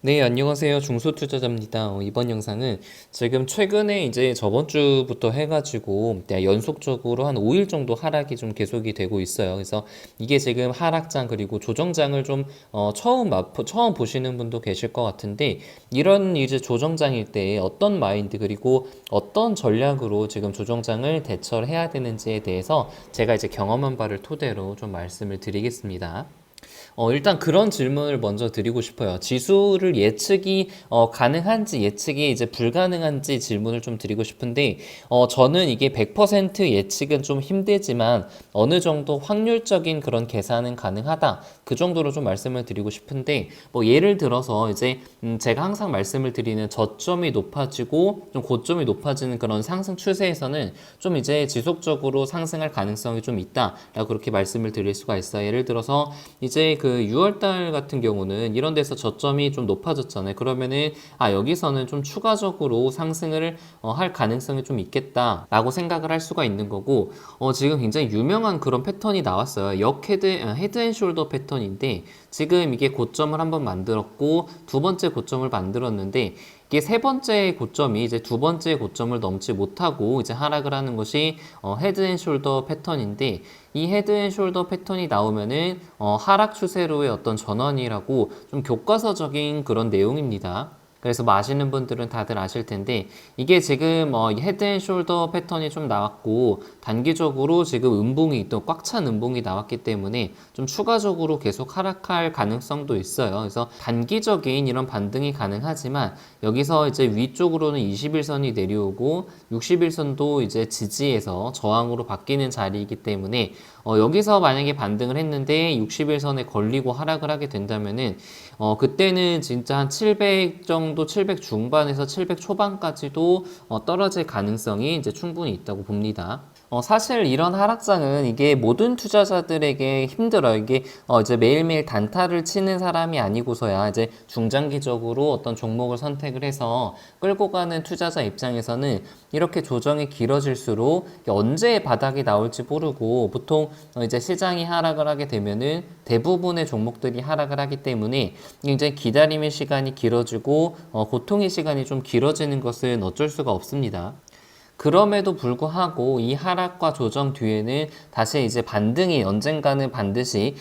네, 안녕하세요. 중소투자자입니다. 이번 영상은 지금 최근에 이제 저번 주부터 해가지고 연속적으로 한 5일 정도 하락이 좀 계속이 되고 있어요. 그래서 이게 지금 하락장 그리고 조정장을 좀 처음 보시는 분도 계실 것 같은데 이런 이제 조정장일 때 어떤 마인드 그리고 어떤 전략으로 지금 조정장을 대처를 해야 되는지에 대해서 제가 이제 경험한 바를 토대로 좀 말씀을 드리겠습니다. 일단 그런 질문을 먼저 드리고 싶어요. 지수를 예측이 가능한지 예측이 이제 불가능한지 질문을 좀 드리고 싶은데 저는 이게 100% 예측은 좀 힘들지만 어느 정도 확률적인 그런 계산은 가능하다. 그 정도로 좀 말씀을 드리고 싶은데 뭐 예를 들어서 이제 제가 항상 말씀을 드리는 저점이 높아지고 좀 고점이 높아지는 그런 상승 추세에서는 좀 이제 지속적으로 상승할 가능성이 좀 있다라고 그렇게 말씀을 드릴 수가 있어요. 예를 들어서 이제 그 6월달 같은 경우는 이런 데서 저점이 좀 높아졌잖아요. 그러면은 여기서는 좀 추가적으로 상승을 할 가능성이 좀 있겠다라고 생각을 할 수가 있는 거고 지금 굉장히 유명한 그런 패턴이 나왔어요. 헤드앤숄더 패턴인데 지금 이게 고점을 한번 만들었고 두 번째 고점을 만들었는데 이게 세 번째 고점이 이제 두 번째 고점을 넘지 못하고 이제 하락을 하는 것이 헤드앤숄더 패턴인데 이 헤드앤숄더 패턴이 나오면은 하락 추세로의 어떤 전환이라고 좀 교과서적인 그런 내용입니다. 그래서 뭐 아시는 분들은 다들 아실 텐데 이게 지금 헤드앤숄더 패턴이 좀 나왔고 단기적으로 지금 음봉이 또 꽉 찬 음봉이 나왔기 때문에 좀 추가적으로 계속 하락할 가능성도 있어요. 그래서 단기적인 이런 반등이 가능하지만 여기서 이제 위쪽으로는 21선이 내려오고 61선도 이제 지지에서 저항으로 바뀌는 자리이기 때문에 여기서 만약에 반등을 했는데 61선에 걸리고 하락을 하게 된다면은 그때는 진짜 한 700 정도, 700 중반에서 700 초반까지도 떨어질 가능성이 이제 충분히 있다고 봅니다. 사실 이런 하락장은 이게 모든 투자자들에게 힘들어요. 이게 이제 매일매일 단타를 치는 사람이 아니고서야 이제 중장기적으로 어떤 종목을 선택을 해서 끌고 가는 투자자 입장에서는 이렇게 조정이 길어질수록 언제 바닥이 나올지 모르고 보통 이제 시장이 하락을 하게 되면은 대부분의 종목들이 하락을 하기 때문에 굉장히 기다림의 시간이 길어지고 고통의 시간이 좀 길어지는 것은 어쩔 수가 없습니다. 그럼에도 불구하고 이 하락과 조정 뒤에는 다시 이제 반등이 언젠가는 반드시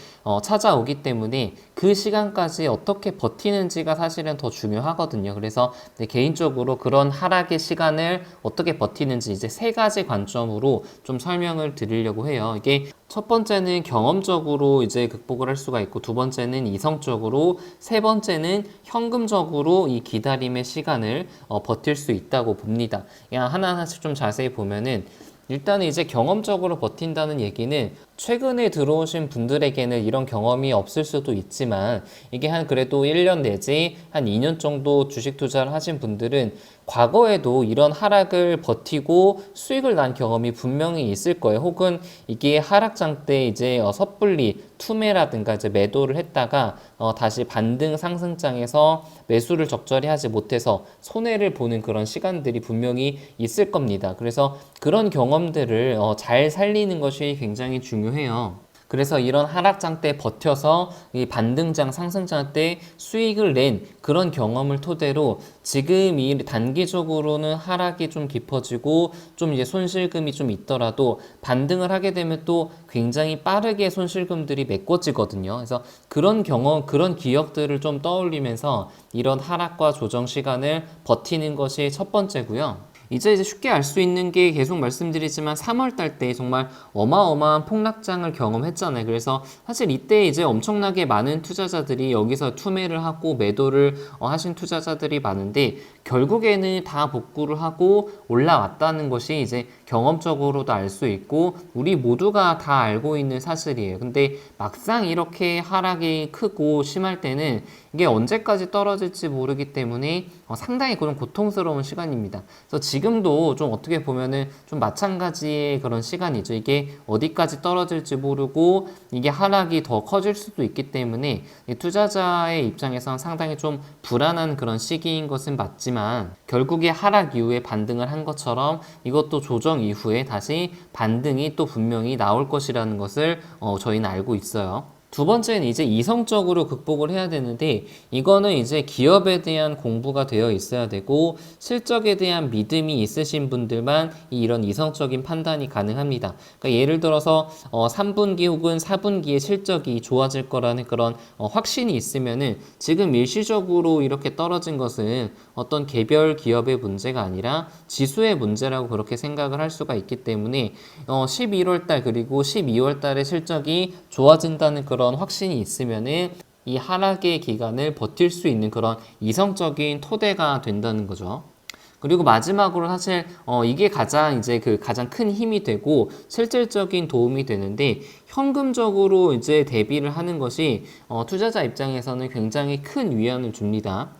찾아오기 때문에 그 시간까지 어떻게 버티는지가 사실은 더 중요하거든요. 그래서 개인적으로 그런 하락의 시간을 어떻게 버티는지 이제 세 가지 관점으로 좀 설명을 드리려고 해요. 이게 첫 번째는 경험적으로 이제 극복을 할 수가 있고 두 번째는 이성적으로 세 번째는 현금적으로 이 기다림의 시간을 버틸 수 있다고 봅니다. 그냥 하나하나씩 좀 자세히 보면은 일단은 이제 경험적으로 버틴다는 얘기는 최근에 들어오신 분들에게는 이런 경험이 없을 수도 있지만 이게 한 그래도 1년 내지 한 2년 정도 주식 투자를 하신 분들은 과거에도 이런 하락을 버티고 수익을 난 경험이 분명히 있을 거예요. 혹은 이게 하락장 때 이제 섣불리 투매라든가 이제 매도를 했다가 다시 반등 상승장에서 매수를 적절히 하지 못해서 손해를 보는 그런 시간들이 분명히 있을 겁니다. 그래서 그런 경험들을 잘 살리는 것이 굉장히 중요해요. 그래서 이런 하락장 때 버텨서 이 반등장, 상승장 때 수익을 낸 그런 경험을 토대로 지금 이 단기적으로는 하락이 좀 깊어지고 좀 이제 손실금이 좀 있더라도 반등을 하게 되면 또 굉장히 빠르게 손실금들이 메꿔지거든요. 그래서 그런 경험, 그런 기억들을 좀 떠올리면서 이런 하락과 조정 시간을 버티는 것이 첫 번째고요. 이제 쉽게 알 수 있는 게 계속 말씀드리지만 3월 달 때 정말 어마어마한 폭락장을 경험했잖아요. 그래서 사실 이때 이제 엄청나게 많은 투자자들이 여기서 투매를 하고 매도를 하신 투자자들이 많은데 결국에는 다 복구를 하고 올라왔다는 것이 이제 경험적으로도 알 수 있고 우리 모두가 다 알고 있는 사실이에요. 근데 막상 이렇게 하락이 크고 심할 때는 이게 언제까지 떨어질지 모르기 때문에 상당히 그런 고통스러운 시간입니다. 그래서 지금도 좀 어떻게 보면은 좀 마찬가지의 그런 시간이죠. 이게 어디까지 떨어질지 모르고 이게 하락이 더 커질 수도 있기 때문에 투자자의 입장에서는 상당히 좀 불안한 그런 시기인 것은 맞지만 결국에 하락 이후에 반등을 한 것처럼 이것도 조정 이후에 다시 반등이 또 분명히 나올 것이라는 것을 저희는 알고 있어요. 두 번째는 이제 이성적으로 극복을 해야 되는데 이거는 이제 기업에 대한 공부가 되어 있어야 되고 실적에 대한 믿음이 있으신 분들만 이런 이성적인 판단이 가능합니다. 그러니까 예를 들어서 3분기 혹은 4분기의 실적이 좋아질 거라는 그런 확신이 있으면은 지금 일시적으로 이렇게 떨어진 것은 어떤 개별 기업의 문제가 아니라 지수의 문제라고 그렇게 생각을 할 수가 있기 때문에 11월 달 그리고 12월 달의 실적이 좋아진다는 그런 확신이 있으면은 이 하락의 기간을 버틸 수 있는 그런 이성적인 토대가 된다는 거죠. 그리고 마지막으로 사실 이게 가장 큰 힘이 되고 실질적인 도움이 되는데 현금적으로 이제 대비를 하는 것이 투자자 입장에서는 굉장히 큰 위안을 줍니다.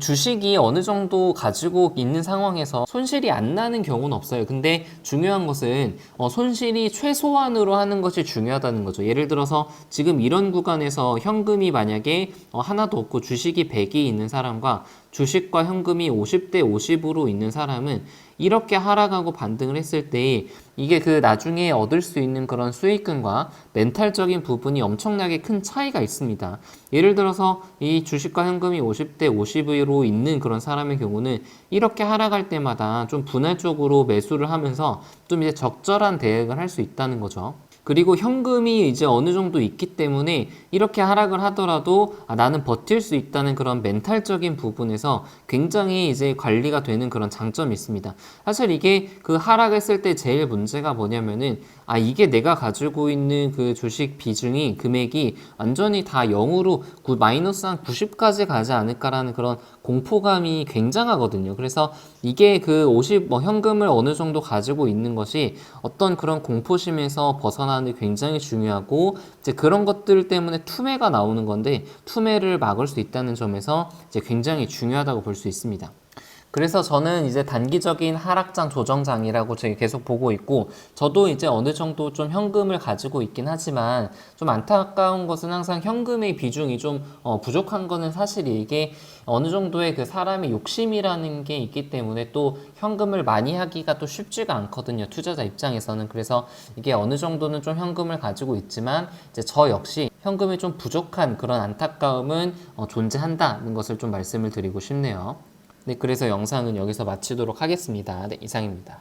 주식이 어느 정도 가지고 있는 상황에서 손실이 안 나는 경우는 없어요. 근데 중요한 것은 손실이 최소한으로 하는 것이 중요하다는 거죠. 예를 들어서 지금 이런 구간에서 현금이 만약에 하나도 없고 주식이 100이 있는 사람과 주식과 현금이 50대 50으로 있는 사람은 이렇게 하락하고 반등을 했을 때 이게 그 나중에 얻을 수 있는 그런 수익금과 멘탈적인 부분이 엄청나게 큰 차이가 있습니다. 예를 들어서 이 주식과 현금이 50대 50으로 있는 그런 사람의 경우는 이렇게 하락할 때마다 좀 분할적으로 매수를 하면서 좀 이제 적절한 대응을 할 수 있다는 거죠. 그리고 현금이 이제 어느 정도 있기 때문에 이렇게 하락을 하더라도 나는 버틸 수 있다는 그런 멘탈적인 부분에서 굉장히 이제 관리가 되는 그런 장점이 있습니다. 사실 이게 그 하락했을 때 제일 문제가 뭐냐면은 이게 내가 가지고 있는 그 주식 비중이 금액이 완전히 다 0으로 마이너스 한 90까지 가지 않을까라는 그런 공포감이 굉장하거든요. 그래서 이게 그 현금을 어느 정도 가지고 있는 것이 어떤 그런 공포심에서 벗어나는 게 굉장히 중요하고 이제 그런 것들 때문에 투매가 나오는 건데 투매를 막을 수 있다는 점에서 이제 굉장히 중요하다고 볼 수 있습니다. 그래서 저는 이제 단기적인 하락장 조정장이라고 저희 계속 보고 있고 저도 이제 어느 정도 좀 현금을 가지고 있긴 하지만 좀 안타까운 것은 항상 현금의 비중이 좀 부족한 거는 사실이 이게 어느 정도의 그 사람의 욕심이라는 게 있기 때문에 또 현금을 많이 하기가 또 쉽지가 않거든요. 투자자 입장에서는. 그래서 이게 어느 정도는 좀 현금을 가지고 있지만 이제 저 역시 현금이 좀 부족한 그런 안타까움은 존재한다는 것을 좀 말씀을 드리고 싶네요. 네, 그래서 영상은 여기서 마치도록 하겠습니다. 네, 이상입니다.